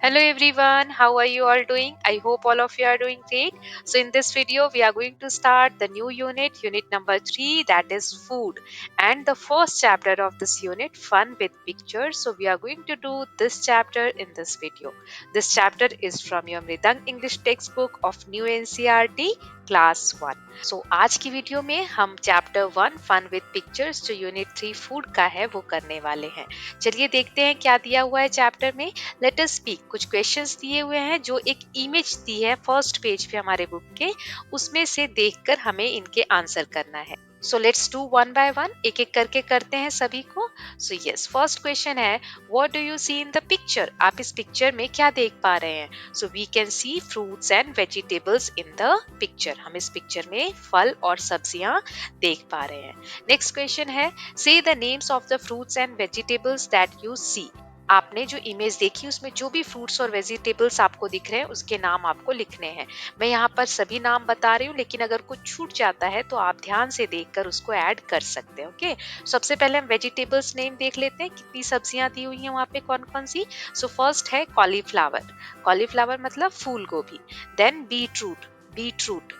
Hello everyone, how are you all doing? I hope all of you are doing great. So, in this video, we are going to start the new unit, unit number 3, that is food. And the first chapter of this unit, fun with pictures. So, we are going to do this chapter in this video. This chapter is from your Mridang English textbook of New NCERT class 1। सो आज की video में हम chapter 1 fun with pictures जो unit 3 food का है वो करने वाले हैं। चलिए देखते हैं क्या दिया हुआ है चैप्टर में। Let us speak. कुछ क्वेश्चंस दिए हुए हैं जो एक इमेज दी है फर्स्ट पेज पे हमारे बुक के, उसमें से देखकर हमें इनके आंसर करना है। So let's do one by one, एक एक करके करते हैं सभी को। सो यस, फर्स्ट क्वेश्चन है what do you see in the picture. आप इस पिक्चर में क्या देख पा रहे हैं? So we can see fruits and vegetables in the picture. हम इस पिक्चर में फल और सब्जियां देख पा रहे हैं। नेक्स्ट क्वेश्चन है say the names of the fruits and vegetables that you see. आपने जो इमेज देखी उसमें जो भी फ्रूट्स और वेजिटेबल्स आपको दिख रहे हैं उसके नाम आपको लिखने हैं। मैं यहाँ पर सभी नाम बता रही हूँ, लेकिन अगर कुछ छूट जाता है तो आप ध्यान से देखकर उसको ऐड कर सकते हैं। ओके, सबसे पहले हम वेजिटेबल्स नेम देख लेते हैं, कितनी सब्जियां दी हुई हैं वहाँ पे, कौन कौन सी। सो फर्स्ट है कॉलीफ्लावर। कॉलीफ्लावर मतलब फूल गोभी। Then beetroot. बीटरूट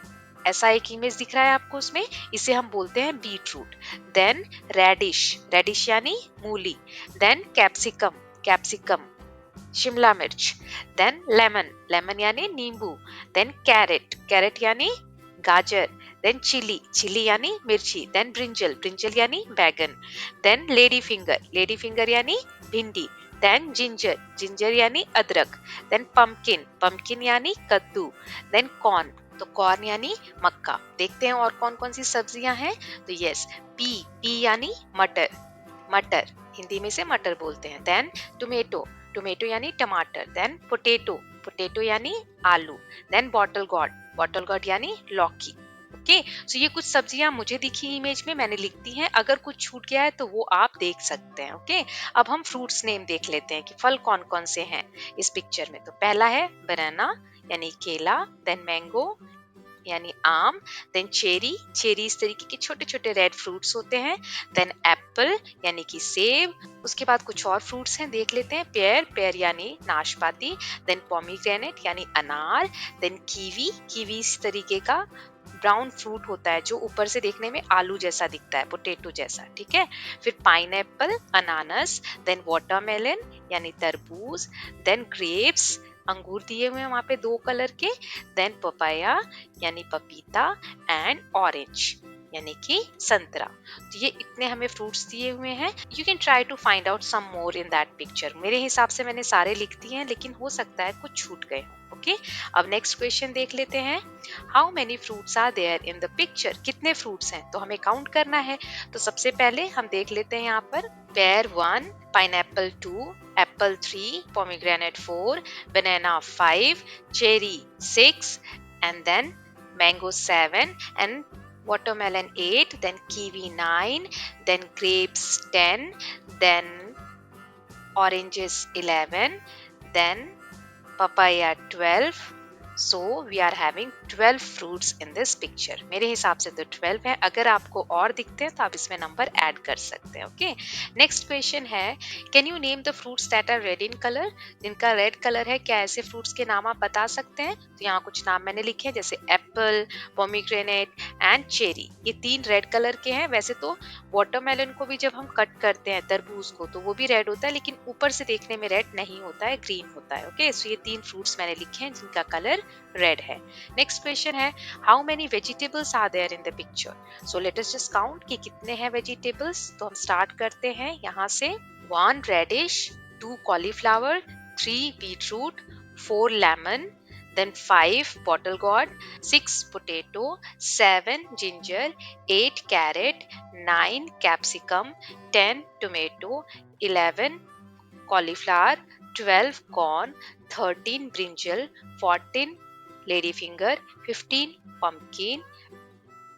ऐसा एक इमेज दिख रहा है आपको उसमें, इसे हम बोलते हैं बीटरूट। Then reddish. रेडिश यानी मूली। Then capsicum. कैप्सिकम शिमला मिर्च। Then lemon. लेमन यानी नींबू। Then carat. कैरेट यानी गाजर। Then chilli. चिली यानी मिर्ची। Then brinjal. ब्रिंजल यानी बैगन। Then lady finger. Lady finger यानी भिंडी। Then ginger. जिंजर यानी अदरक। Then pumpkin. पम्पकिन यानी कद्दू। Then corn. तो कॉर्न यानी मक्का। देखते हैं और कौन कौन सी सब्जियां हैं। तो यस, पी। पी यानी मटर। मटर हिंदी में से मटर बोलते हैं। Then tomato. टोमेटो यानी टमाटर। Then potato. पोटैटो यानी आलू। Then bottle gourd. Bottle gourd यानी लौकी। ओके, सो ये कुछ सब्जियां मुझे दिखी इमेज में, मैंने लिख दी हैं। अगर कुछ छूट गया है तो वो आप देख सकते हैं। ओके, अब हम फ्रूट्स नेम देख लेते हैं कि फल कौन कौन से हैं इस पिक्चर में। तो पहला है बनाना यानी केला। देन मैंगो यानी आम। Then cherry. चेरी इस तरीके के छोटे छोटे रेड फ्रूट्स होते हैं। देन एप्पल यानी कि सेब। उसके बाद कुछ और फ्रूट्स हैं, देख लेते हैं। पेयर। पेयर यानी नाशपाती। देन पोमीग्रेनेट यानी अनार। Then kiwi. कीवी इस तरीके का ब्राउन फ्रूट होता है जो ऊपर से देखने में आलू जैसा दिखता है, पोटैटो जैसा। ठीक है, फिर पाइनएप्पल, अनानस। देन वाटरमेलन यानी तरबूज। देन ग्रेप्स, अंगूर दिए हुए हैं वहां पे दो कलर के। देन पपाया यानी पपीता। एंड ऑरेंज यानी कि संतरा। तो ये इतने हमें फ्रूट्स दिए हुए हैं। You can try to find out some more in that picture. मेरे हिसाब से मैंने सारे लिख दिए हैं, लेकिन हो सकता है कुछ छूट गए हों। ओके, अब नेक्स्ट क्वेश्चन देख लेते हैं। How many fruits are there in the picture. कितने फ्रूट्स हैं तो हमें काउंट करना है। तो सबसे पहले हम देख लेते हैं यहाँ पर pair 1, pineapple 2, Apple 3, pomegranate 4, banana 5, cherry 6, and then mango 7, and watermelon 8, then kiwi 9, then grapes 10, then oranges 11, then papaya 12. So we are having 12 fruits in this picture. मेरे हिसाब से तो 12 है, अगर आपको और दिखते हैं तो आप इसमें नंबर ऐड कर सकते हैं। ओके, नेक्स्ट क्वेश्चन है can you name the fruits that are red in colour. जिनका रेड कलर है, क्या ऐसे फ्रूट्स के नाम आप बता सकते हैं? तो यहाँ कुछ नाम मैंने लिखे हैं, जैसे एप्पल, पोमीग्रेनेट एंड चेरी। ये तीन रेड कलर के हैं। वैसे तो वाटरमेलन को भी जब हम कट करते हैं, तरबूज को, तो वो भी रेड होता है, लेकिन ऊपर से देखने में रेड नहीं होता है, ग्रीन होता है। ओके, सो ये तीन फ्रूट्स मैंने लिखे हैं जिनका कलर रेड है। नेक्स्ट क्वेश्चन है how many vegetables are there in the picture. So let us just count कि कितने हैं वेजिटेबल्स। तो हम स्टार्ट करते हैं यहाँ से। 1 radish, 2 cauliflower, 3 beetroot, 4 lemon, then 5 bottle gourd, 6 potato, 7 ginger, 8 carrot, 9 capsicum, 10 tomato, 11 cauliflower, 12 corn, 13 brinjal, 14 ladyfinger, 15 pumpkin,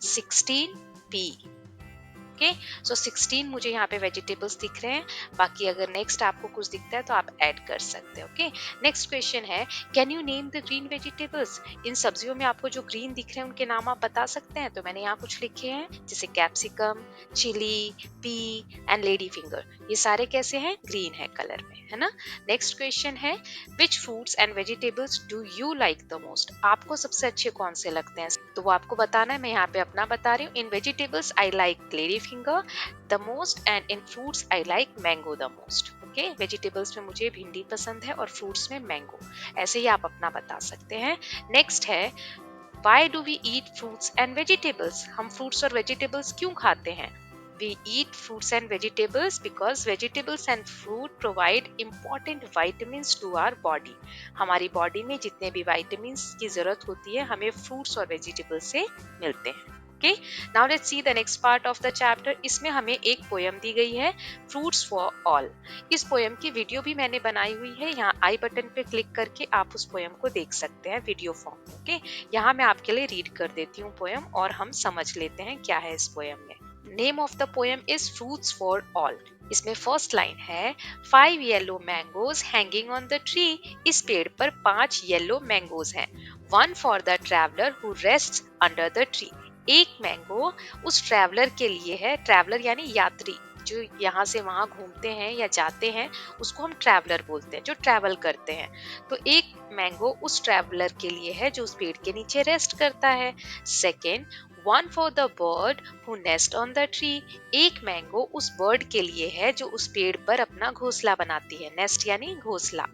16 pea. Okay. सो 16 मुझे यहाँ पे वेजिटेबल्स दिख रहे हैं, बाकी अगर नेक्स्ट आपको कुछ दिखता है तो आप ऐड कर सकते हैं। ओके, नेक्स्ट क्वेश्चन है, can you name the green vegetables? इन सब्जियों में आपको जो ग्रीन दिख रहे हैं उनके नाम आप बता सकते हैं? तो मैंने यहाँ कुछ लिखे हैं, जैसे capsicum, chilli, pea and lady finger. ये सारे कैसे हैं? ग्रीन है कलर में, है ना। नेक्स्ट क्वेश्चन है, which fruits and vegetables do you like the most? आपको सबसे अच्छे कौन से लगते हैं? तो वो आपको बताना है। मैं यहाँ पे अपना बता रही हूँ। In vegetables I like lady finger the most and in fruits I like mango the most. Okay, vegetables में मुझे भिंडी पसंद है और फ्रूट्स में मैंगो। ऐसे ही आप अपना बता सकते हैं। नेक्स्ट है, why do we eat fruits and vegetables? हम फ्रूट्स और वेजिटेबल्स क्यों खाते हैं? We eat fruits and vegetables because vegetables and fruit provide important vitamins to our body. हमारी बॉडी में जितने भी vitamins की जरूरत होती है हमें fruits और vegetables से मिलते हैं। Okay, now let's see the next part of the chapter. इसमें हमें एक पोयम दी गई है, Fruits for All. इस पोयम की वीडियो भी मैंने बनाई हुई है, यहाँ आई बटन पे क्लिक करके आप उस पोयम को देख सकते हैं वीडियो फॉर्म में। ओके, यहाँ मैं आपके लिए रीड कर देती हूँ पोयम और हम समझ लेते हैं क्या है इस पोयम में। Name of the poem is fruits for all. इसमें फर्स्ट लाइन है, 5 yellow mangoes hanging on the tree. इस पेड़ पर 5 येलो मैंगोज हैं। 1 for the traveller who rests under the tree. एक मैंगो उस ट्रैवलर के लिए है। ट्रैवलर यानी यात्री, जो यहाँ से वहां घूमते हैं या जाते हैं उसको हम ट्रैवलर बोलते हैं, जो ट्रैवल करते हैं। तो एक मैंगो उस ट्रैवलर के लिए है जो उस पेड़ के नीचे रेस्ट करता है। Second, 1 for the bird who nest on the tree. एक मैंगो उस बर्ड के लिए है जो उस पेड़ पर अपना घोंसला बनाती है। नेस्ट यानी घोंसला।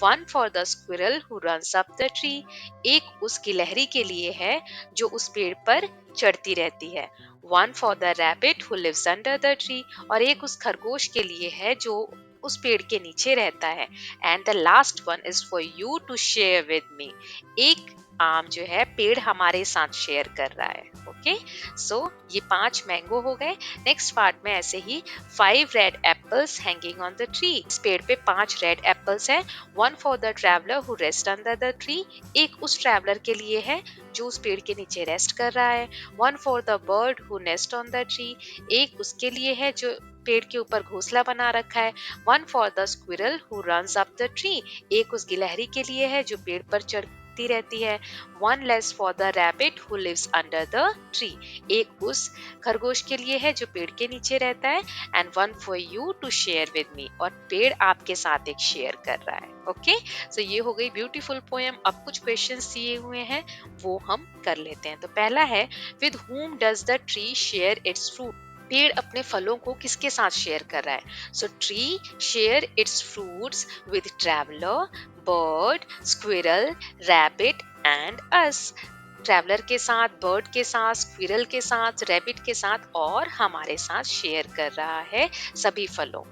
1 for the squirrel who runs up the tree. एक उस गिलहरी के लिए है जो उस पेड़ पर चढ़ती रहती है। 1 for the rabbit who lives under the tree. और एक उस खरगोश के लिए है जो उस पेड़ के नीचे रहता है। And the last one is for you to share with me. एक आम जो है पेड़ हमारे साथ शेयर कर रहा है। ओके, सो ये 5 मैंगो हो गए। नेक्स्ट पार्ट में ऐसे ही 5 red apples hanging on the tree. इस पेड़ पे 5 रेड एप्पल्स हैं। 1 for the traveller who rest under the tree. एक उस ट्रैवलर के लिए है जो उस पेड़ के नीचे रेस्ट कर रहा है। 1 for the bird who nest on the tree. एक उसके लिए है जो पेड़ के ऊपर घोंसला बना रखा है। 1 for the squirrel who runs up the tree. एक उस गिलहरी के लिए है जो पेड़ पर चढ़ती रहती है। 1 less for the rabbit who lives under the tree. एक उस खरगोश के लिए है जो पेड़ के नीचे रहता है। And 1 for you to share with me. और पेड़ आपके साथ एक शेयर कर रहा है। ओके, सो ये हो गई ब्यूटीफुल पोएम। अब कुछ क्वेश्चंस दिए हुए हैं वो हम कर लेते हैं। तो पहला है, with whom does the tree share its fruit? पेड़ अपने फलों को किसके साथ शेयर कर रहा है? सो tree share its fruits with traveller, bird, squirrel, rabbit and us. Traveller के साथ, बर्ड के साथ, स्क्विरल के साथ, रैबिट के साथ और हमारे साथ शेयर कर रहा है सभी फलों।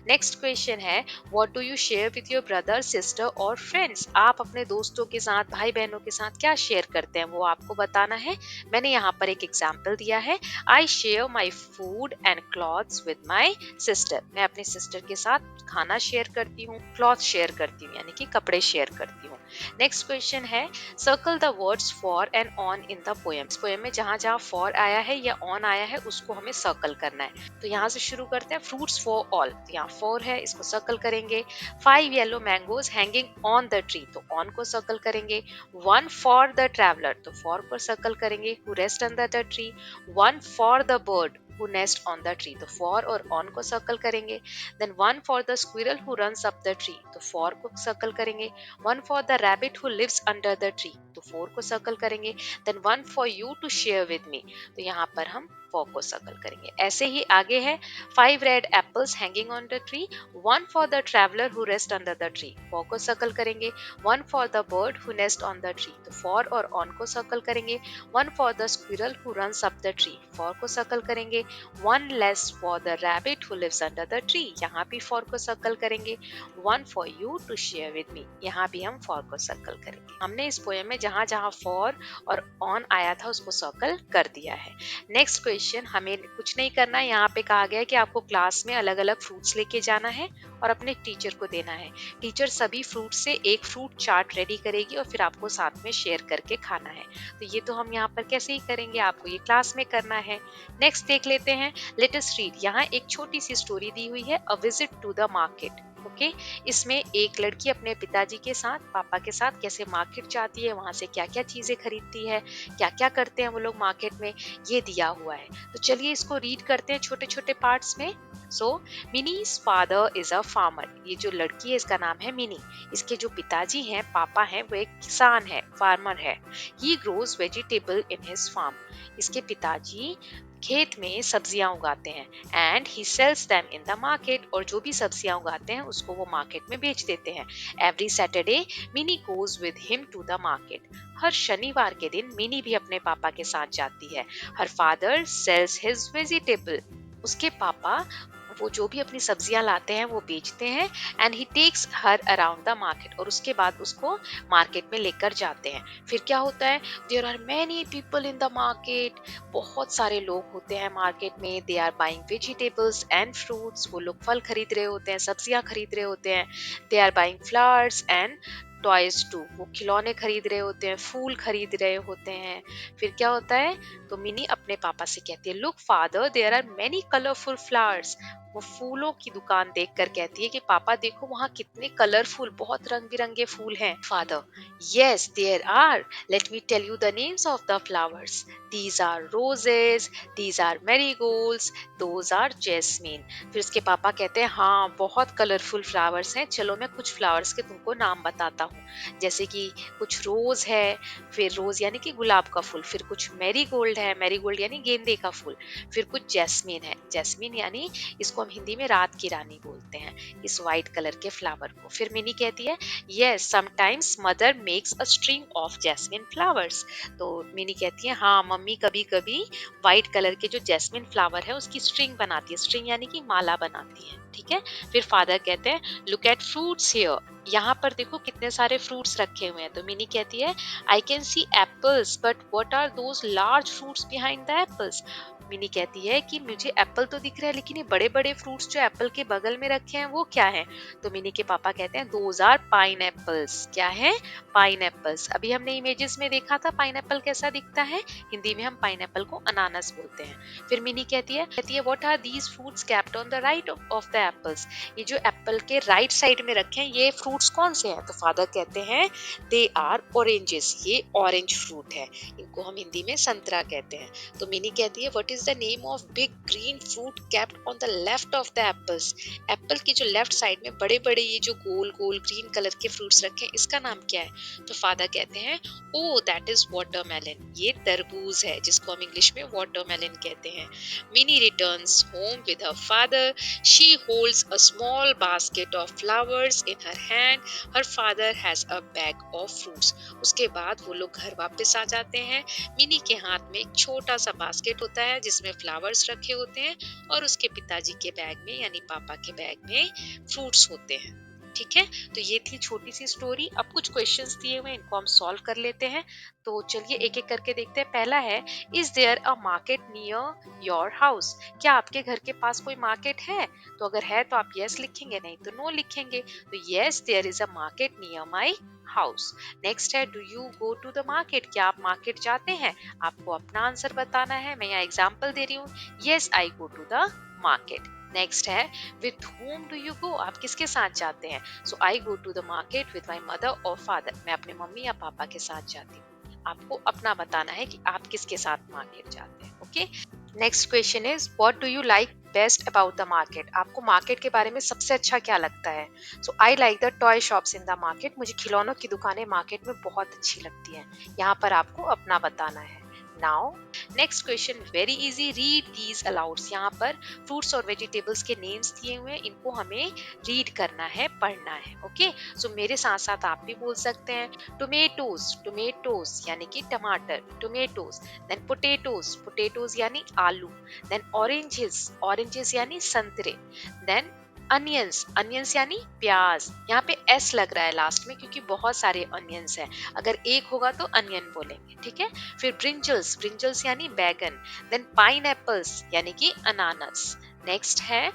नेक्स्ट क्वेश्चन है, what do you share with your brother, sister और फ्रेंड्स? आप अपने दोस्तों के साथ, भाई बहनों के साथ क्या शेयर करते हैं वो आपको बताना है। मैंने यहाँ पर एक एग्जाम्पल दिया है, I share my food and clothes with my sister. मैं अपनी सिस्टर के साथ खाना शेयर करती हूँ, क्लॉथ शेयर करती हूँ, यानी कि कपड़े शेयर करती हूँ। नेक्स्ट क्वेश्चन है, circle the words for and on in the poem. Poem में जहाँ जहाँ फॉर आया है या ऑन आया है उसको हमें सर्कल करना है। तो यहाँ से शुरू करते हैं, फ्रूट्स फॉर ऑल। यहाँ 4 है, इसको सर्कल करेंगे। 5 yellow mangoes hanging on the tree, तो ऑन को सर्कल करेंगे। 1 फॉर द ट्रैवलर, तो फॉर को सर्कल करेंगे। Who rest under the tree. 1 for the bird who nest on the tree, तो for और on को सर्कल करेंगे। then 1 for the squirrel who runs up the tree, तो for को circle करेंगे। 1 for the rabbit who lives under the tree, तो 4 को circle करेंगे। then 1 for you to share with me, तो यहाँ पर हम 4 को सर्कल करेंगे। ऐसे ही आगे है, 5 red apples hanging on the tree, 1 for the traveler who rest under the tree, 4 को सर्कल करेंगे। 1 for the bird who nest on the tree, तो for और on को सर्कल करेंगे। 1 for the squirrel who runs up the tree, 4 को circle करेंगे। 1 less for the rabbit who lives under the tree, यहाँ भी 4 को सर्कल करेंगे। 1 for you to share with me, यहाँ भी हम 4 को सर्कल करेंगे। हमने इस पोएम में जहाँ जहाँ for और on आया था उसको सर्कल कर दिया है। नेक्स्ट क्वेश्चन क्वेश्चन, हमें कुछ नहीं करना है। यहाँ पे कहा गया है कि आपको क्लास में अलग अलग फ्रूट्स लेके जाना है और अपने टीचर को देना है। टीचर सभी फ्रूट से एक फ्रूट चार्ट रेडी करेगी और फिर आपको साथ में शेयर करके खाना है। तो ये तो हम यहाँ पर कैसे ही करेंगे, आपको ये क्लास में करना है। नेक्स्ट देख लेते हैं, लेट अस रीड। यहाँ एक छोटी सी स्टोरी दी हुई है, a visit to the market. Okay, इसमें एक लड़की अपने पिताजी के साथ, पापा के साथ कैसे मार्केट जाती है, वहां से क्या क्या चीजें खरीदती है, क्या क्या करते हैं वो लोग मार्केट में, ये दिया हुआ है। तो चलिए इसको रीड करते हैं छोटे छोटे पार्ट्स में। So Minnie's father is a farmer. ये जो लड़की है इसका नाम है मिनी। इसके जो पिताजी हैं, पापा हैं, वो एक किसान है, फार्मर है। He grows vegetable in his farm. इसके पिताजी खेत में सब्जियां उगाते हैं। And he sells them in the market. और जो भी सब्जियां उगाते हैं उसको वो मार्केट में बेच देते हैं। Every Saturday Minnie goes with him to the market. हर शनिवार के दिन मिनी भी अपने पापा के साथ जाती है। Her father sales his vegetable. उसके पापा वो जो भी अपनी सब्जियां लाते हैं वो बेचते हैं। And he takes her around the market. और उसके बाद उसको मार्केट में लेकर जाते हैं। फिर क्या होता है, there are many people in the market. बहुत सारे लोग होते हैं मार्केट में। They are buying vegetables and fruits. वो लोग फल खरीद रहे होते हैं, सब्जियां खरीद रहे होते हैं। They are buying flowers and toys too. वो खिलौने खरीद रहे होते हैं, फूल खरीद रहे होते हैं। फिर क्या होता है, तो मिनी अपने पापा से कहती है, look father there are many colourful flowers. वो फूलों की दुकान देखकर कहती है कि पापा देखो वहाँ कितने कलरफुल, बहुत रंग बिरंगे फूल हैं। Father, yes there are, let me tell you the names of the flowers. These are roses, these are marigolds, those are jasmine. फिर उसके पापा कहते हैं, हाँ बहुत कलरफुल फ्लावर्स हैं, चलो मैं कुछ फ्लावर्स के तुमको नाम बताता हूँ। जैसे कि कुछ रोज है, फिर रोज यानी कि गुलाब का फूल, फिर कुछ मैरीगोल्ड है, मैरीगोल्ड यानी गेंदे का फूल, फिर कुछ जैस्मीन है, जैस्मीन यानी इसको हम हिंदी में रात की रानी बोलते हैं, इस व्हाइट कलर के फ्लावर को। फिर मिनी कहती है, yes sometimes mother makes a string of jasmine flowers. तो मिनी कहती है, हाँ मम्मी कभी कभी व्हाइट कलर के जो जैस्मिन फ्लावर है उसकी स्ट्रिंग बनाती है। स्ट्रिंग यानी कि माला बनाती है, ठीक है। फिर फादर कहते हैं, लुक एट फ्रूट्स हियर। यहाँ पर देखो कितने सारे फ्रूट्स रखे हुए हैं। तो मिनी कहती है, I can see apples but what are those large fruits behind the apples. Mini कहती है कि मुझे एप्पल तो दिख रहा है, लेकिन ये बड़े बड़े फ्रूट्स जो एप्पल के बगल में रखे हैं वो क्या है। तो मिनी के पापा कहते हैं, दोज आर पाइन एप्पल्स। क्या है, पाइन एप्पल्स। अभी हमने इमेजेस में देखा था पाइन एप्पल कैसा दिखता है। हिंदी में हम पाइन एप्पल को अनानास बोलते हैं। फिर मिनी कहती है what are these fruits kept on the right of the apples. ये जो एप्पल के राइट साइड में रखे हैं ये फ्रूट्स कौन से हैं। तो फादर कहते हैं, दे आर ऑरेंजेस। ये ऑरेंज फ्रूट है, इनको हम हिंदी में संतरा कहते हैं। तो मिनी कहती है, what is the name of big green fruit capped on the left of the apples. Apple की जो लेफ्ट साइड में बड़े बड़े ये जो गोल गोल ग्रीन कलर के फ्रूट्स रखे हैं इसका नाम क्या है। तो फादर कहते हैं, ओ दैट इज वाटरमेलन। ये तरबूज है जिसको हम इंग्लिश में वाटरमेलन कहते हैं। Mini returns home with her father. She holds a small basket of flowers in her hand. Her father has a bag of fruits. उसके बाद वो लोग घर वापस आ जाते हैं। मिनी के हाथ में एक छोटा सा बास्केट होता है जिसमें फ्लावर्स रखे होते हैं और उसके पिताजी के बैग में यानी पापा के बैग में फ्रूट्स होते हैं, ठीक है। तो ये थी छोटी सी स्टोरी। अब कुछ क्वेश्चंस दिए हुए इनको हम सॉल्व कर लेते हैं। तो चलिए एक एक करके देखते हैं। पहला है, is there a market near your house. क्या आपके घर के पास कोई मार्केट है। तो अगर है तो आप यस लिखेंगे, नहीं तो नो लिखेंगे। तो yes there is a market near my house. Next है, do you go to the market. क्या आप मार्केट जाते हैं। आपको अपना आंसर बताना है, मैं यहाँ एग्जाम्पल दे रही हूँ। Yes I go to the market. Next है, with whom do you go. आप किसके साथ जाते हैं। So I go to the market with my mother और फादर। मैं अपने मम्मी या पापा के साथ जाती हूँ। आपको अपना बताना है कि आप किसके साथ मार्केट जाते हैं, okay. Next question is, what do you like best about the market. आपको मार्केट के बारे में सबसे अच्छा क्या लगता है। So I like the toy shops in the market. मुझे खिलौनों की दुकानें मार्केट में बहुत अच्छी लगती हैं। यहाँ पर आपको अपना बताना है। Now next question very easy, read these alouds. यहाँ पर फ्रूट्स और वेजिटेबल्स के नेम्स दिए हुए हैं, इनको हमें रीड करना है, पढ़ना है, ओके। सो मेरे साथ साथ आप भी बोल सकते हैं। टोमेटोज, टोमेटोज यानी कि टमाटर, टोमेटोज। देन पोटेटोज, पोटेटोज यानी आलू। देन ऑरेंजेस, ऑरेंजेस यानी संतरे। देन अनियंस, अनियंस यानी प्याज, यहाँ पे एस लग रहा है लास्ट में क्योंकि बहुत सारे अनियंस हैं, अगर एक होगा तो अनियन बोलेंगे, ठीक है। फिर ब्रिंजल्स, ब्रिंजल्स यानी बैगन। देन पाइन यानी कि अनानास। नेक्स्ट है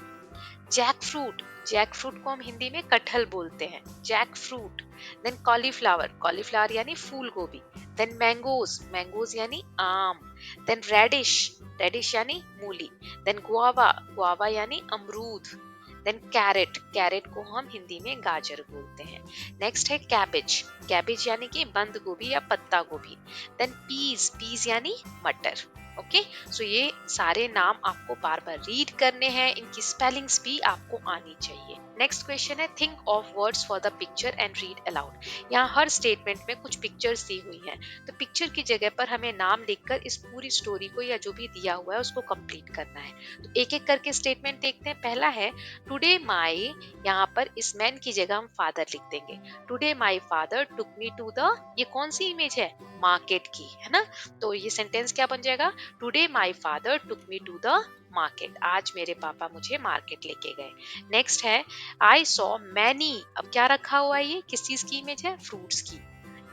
जैक फ्रूट, जैक फ्रूट को हम हिंदी में कटहल बोलते हैं, jackfruit. Then cauliflower, cauliflower यानी फूल गोभी। देन मैंगोज, मैंगोज यानी आम। देन रेडिश, रेडिश यानी मूली। देन गुआवा, गुआवा यानी अमरूद। देन कैरेट, कैरेट को हम हिंदी में गाजर बोलते हैं। नेक्स्ट है कैबेज, कैबेज यानी कि बंद गोभी या पत्ता गोभी। देन पीज, पीज यानी मटर। ओके, सो ये सारे नाम आपको बार बार रीड करने हैं, इनकी स्पेलिंग्स भी आपको आनी चाहिए। नेक्स्ट क्वेश्चन है think of words for the picture and read aloud. यहाँ हर स्टेटमेंट में कुछ पिक्चर्स दी हुई हैं, तो पिक्चर की जगह पर हमें नाम लिखकर इस पूरी स्टोरी को या जो भी दिया हुआ है उसको कंप्लीट करना है। तो एक एक करके स्टेटमेंट देखते हैं। पहला है टुडे माई, यहाँ पर इस मैन की जगह हम फादर लिख देंगे। Today my father took me to the, ये कौन सी इमेज है, मार्केट की, है ना। तो ये सेंटेंस क्या बन जाएगा, today my father took me to the market, आज मेरे पापा मुझे मार्केट लेके गए। नेक्स्ट है आई सॉ मैनी, अब क्या रखा हुआ है, ये किस चीज की इमेज है, फ्रूट्स की।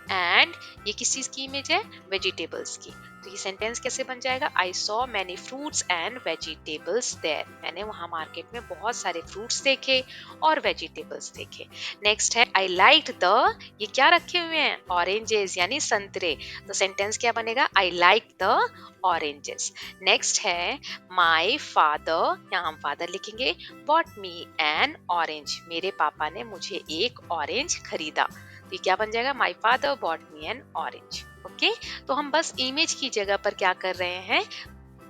एंड ये किस चीज की इमेज है, वेजिटेबल्स की। तो ये सेंटेंस कैसे बन जाएगा, I saw many fruits and vegetables there, मैंने वहां मार्केट में बहुत सारे फ्रूट्स देखे और वेजिटेबल्स देखे। नेक्स्ट है आई लाइक्ड द, ये क्या रखे हुए हैं, ऑरेंजेस यानी संतरे, तो सेंटेंस क्या बनेगा, आई लाइक द ऑरेंजेस। नेक्स्ट है माई फादर, यहाँ हम फादर लिखेंगे, बॉट मी एन ऑरेंज, मेरे पापा ने मुझे एक ऑरेंज खरीदा। तो ये क्या बन जाएगा, my father bot me N orange. Okay, तो हम बस इमेज की जगह पर क्या कर रहे हैं,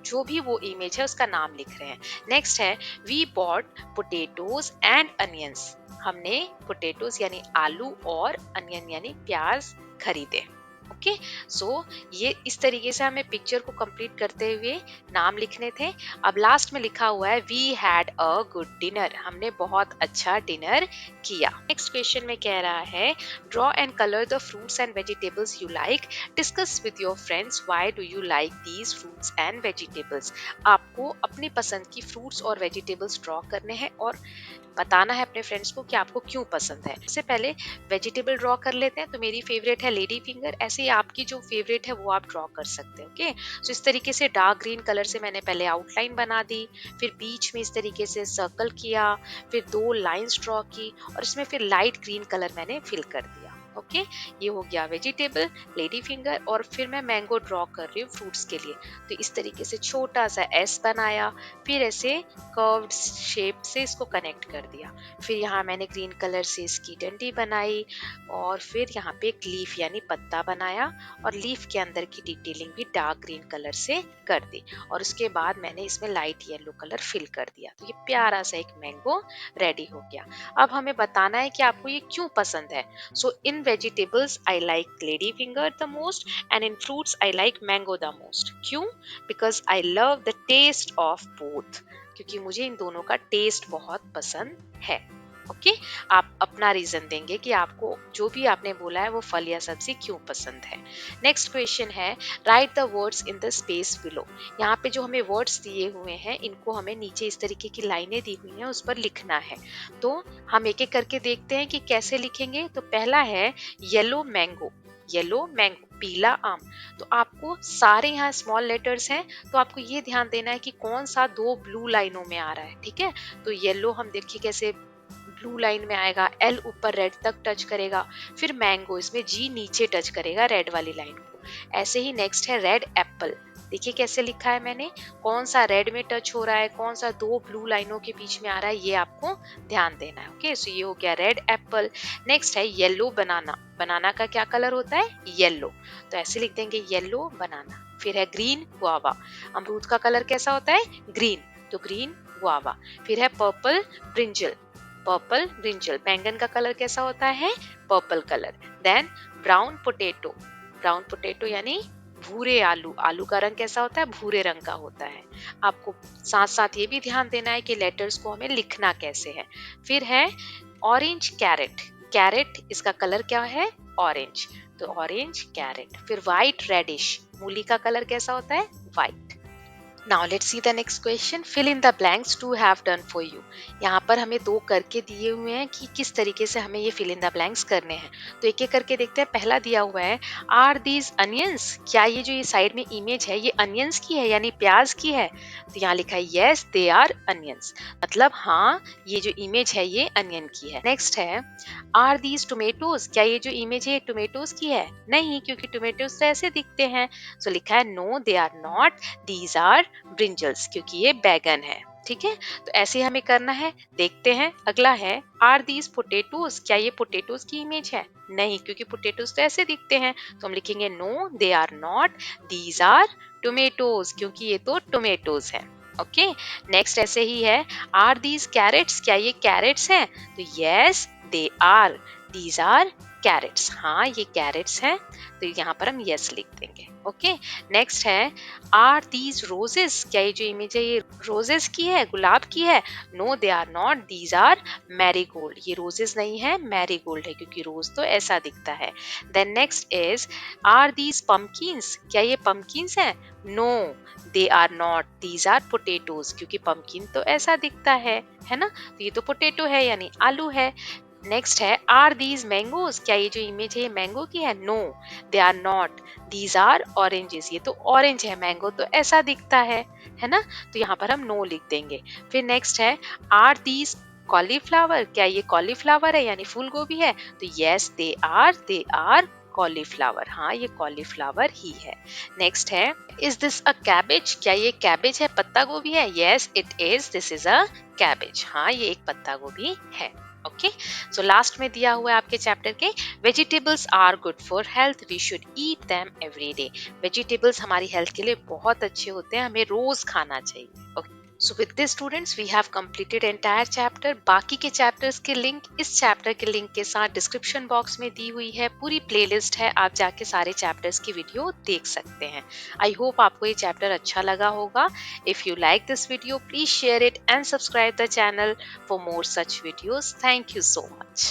जो भी वो इमेज है उसका नाम लिख रहे हैं। नेक्स्ट है we bought potatoes and onions, हमने पोटेटोज यानी आलू और अनियन यानी प्याज खरीदे। ओके, सो ये इस तरीके से हमें पिक्चर को कंप्लीट करते हुए नाम लिखने थे। अब लास्ट में लिखा हुआ है we had a good dinner, हमने बहुत अच्छा डिनर किया। नेक्स्ट क्वेश्चन में कह रहा है draw and colour the fruits and vegetables you like, discuss with your friends why do you like these fruits and vegetables. आपको अपनी पसंद की फ्रूट्स और वेजिटेबल्स ड्रॉ करने हैं और बताना है अपने फ्रेंड्स को कि आपको क्यों पसंद है। इससे पहले वेजिटेबल ड्रॉ कर लेते हैं, तो मेरी फेवरेट है लेडी फिंगर, ऐसे ही आपकी जो फेवरेट है वो आप ड्रॉ कर सकते हैं। ओके, सो इस तरीके से डार्क ग्रीन कलर से मैंने पहले आउटलाइन बना दी, फिर बीच में इस तरीके से सर्कल किया, फिर 2 लाइंस ड्रॉ की और इसमें फिर लाइट ग्रीन कलर मैंने फिल कर दिया। ओके, ये हो गया वेजिटेबल, लेडी फिंगर, और फिर मैं मैंगो ड्रॉ कर रही हूँ फ्रूट्स के लिए। तो इस तरीके से छोटा सा एस बनाया, फिर ऐसे कर्व्ड शेप से इसको कनेक्ट कर दिया, फिर यहाँ मैंने ग्रीन कलर से इसकी डंडी बनाई और फिर यहाँ पे एक लीफ यानी पत्ता बनाया और लीफ के अंदर की डिटेलिंग भी डार्क ग्रीन कलर से कर दी और उसके बाद मैंने इसमें लाइट येलो कलर फिल कर दिया। तो ये प्यारा सा एक मैंगो रेडी हो गया। अब हमें बताना है कि आपको ये क्यों पसंद है। So in vegetables I like lady finger the most and in fruits I like mango the most. क्यों? Because I love the taste of both, क्योंकि मुझे इन दोनों का टेस्ट बहुत पसंद है। ओके, आप अपना रीजन देंगे कि आपको जो भी आपने बोला है वो फल या सब्जी क्यों पसंद है। नेक्स्ट क्वेश्चन है right the words in the space below. यहाँ पे जो हमें वर्ड्स दिए हुए हैं इनको हमें नीचे इस तरीके की लाइनें दी हुई हैं उस पर लिखना है। तो हम एक एक करके देखते हैं कि कैसे लिखेंगे। तो पहला है येलो मैंगो, येलो मैंगो पीला आम। तो आपको सारे यहाँ स्मॉल लेटर्स हैं, तो आपको ये ध्यान देना है कि कौन सा 2 ब्लू लाइनों में आ रहा है। ठीक है, तो येलो हम देखिए कैसे ब्लू लाइन में आएगा, एल ऊपर रेड तक टच करेगा, फिर मैंगो इसमें जी नीचे टच करेगा रेड वाली लाइन को। ऐसे ही नेक्स्ट है रेड एप्पल, देखिए कैसे लिखा है मैंने, कौन सा रेड में टच हो रहा है, कौन सा 2 ब्लू लाइनों के बीच में आ रहा है, ये आपको ध्यान देना है। ओके, सो ये हो गया रेड एप्पल। नेक्स्ट है येलो बनाना, बनाना का क्या कलर होता है, येलो, तो ऐसे लिख देंगे येलो बनाना। फिर है ग्रीन गुआवा, अमरूद का कलर कैसा होता है, ग्रीन, तो ग्रीन गुआवा। फिर है पर्पल ब्रिंजल, पर्पल ब्रिंजल। बैंगन का कलर कैसा होता है, purple colour. Then brown potato, brown potato यानी भूरे आलू, आलू का रंग कैसा होता है, भूरे रंग का होता है। आपको साथ साथ ये भी ध्यान देना है कि लेटर्स को हमें लिखना कैसे है। फिर है ऑरेंज कैरेट, कैरेट इसका कलर क्या है, ऑरेंज, तो ऑरेंज कैरेट। फिर व्हाइट रेडिश, मूली का कलर कैसा होता है, white. Now let's see the next question, fill in the blanks two have done for you. यहाँ पर हमें दो करके दिए हुए हैं कि किस तरीके से हमें ये फिल इन द ब्लैंक्स करने हैं। तो एक एक करके देखते हैं। पहला दिया हुआ है, आर दीज अनियंस, क्या ये जो ये साइड में इमेज है ये अनियंस की है यानी प्याज की है। तो यहाँ लिखा है यस दे आर अनियंस, मतलब हाँ ये जो इमेज है ये अनियन की है। नेक्स्ट है, आर दीज टोमेटोज, क्या ये जो इमेज है ये टोमेटोज की है। नहीं, क्योंकि टोमेटोज तो ऐसे दिखते हैं। सो लिखा है no they are not, these are brinjals, क्योंकि ये बैगन है। ठीक है, तो ऐसे हमें करना है। देखते हैं अगला है, आर दीज पोटेटोज, क्या ये पोटेटोज की इमेज है। नहीं, क्योंकि पोटेटोज तो ऐसे दिखते हैं। तो हम लिखेंगे no they are not, these are tomatoes, क्योंकि ये तो टोमेटोज है। ओके, नेक्स्ट ऐसे ही है, आर दीज कैरेट्स, क्या ये कैरेट्स हैं। तो yes they are, these are carrots, हाँ ये कैरेट्स हैं। तो यहाँ पर हम यस लिख देंगे। ओके, नेक्स्ट है, आर दीज रोजेस, क्या ये जो इमेज है ये रोजेस की है, गुलाब की है। No they are not, these are marigold, ये रोजेस नहीं है मैरीगोल्ड है, क्योंकि रोज तो ऐसा दिखता है। Then next is, are these pumpkins, क्या ये पम्पकिन्स है। No they are not, these are potatoes, क्योंकि पम्पकिन तो ऐसा दिखता है ना। तो ये तो पोटेटो है यानी आलू है। नेक्स्ट है, आर दीज मैंगोज, क्या ये जो इमेज है ये मैंगो की है। No they are not, these are oranges, ये तो ऑरेंज है, मैंगो तो ऐसा दिखता है ना। तो यहाँ पर हम नो लिख देंगे। फिर नेक्स्ट है, आर दीज कॉलीफ्लावर, क्या ये कॉलीफ्लावर है यानी फूल गोभी है। तो यस दे आर कॉलीफ्लावर, हाँ ये कॉलीफ्लावर ही है। नेक्स्ट है, इज दिस अ कैबेज, क्या ये कैबेज है, पत्ता गोभी है। Yes it is, this is a cabbage, हाँ ये एक पत्ता गोभी है। ओके, सो लास्ट में दिया हुआ है आपके चैप्टर के, vegetables are good for health, we should eat them every day. Vegetables हमारी हेल्थ के लिए बहुत अच्छे होते हैं, हमें रोज खाना चाहिए। Okay, so with this students we have completed entire chapter. बाकी के चैप्टर्स के लिंक इस चैप्टर के लिंक के साथ डिस्क्रिप्शन बॉक्स में दी हुई है, पूरी प्लेलिस्ट है, आप जाके सारे चैप्टर्स की वीडियो देख सकते हैं। आई होप आपको ये चैप्टर अच्छा लगा होगा। If you like this video please share it and subscribe the channel for more such videos. Thank you so much.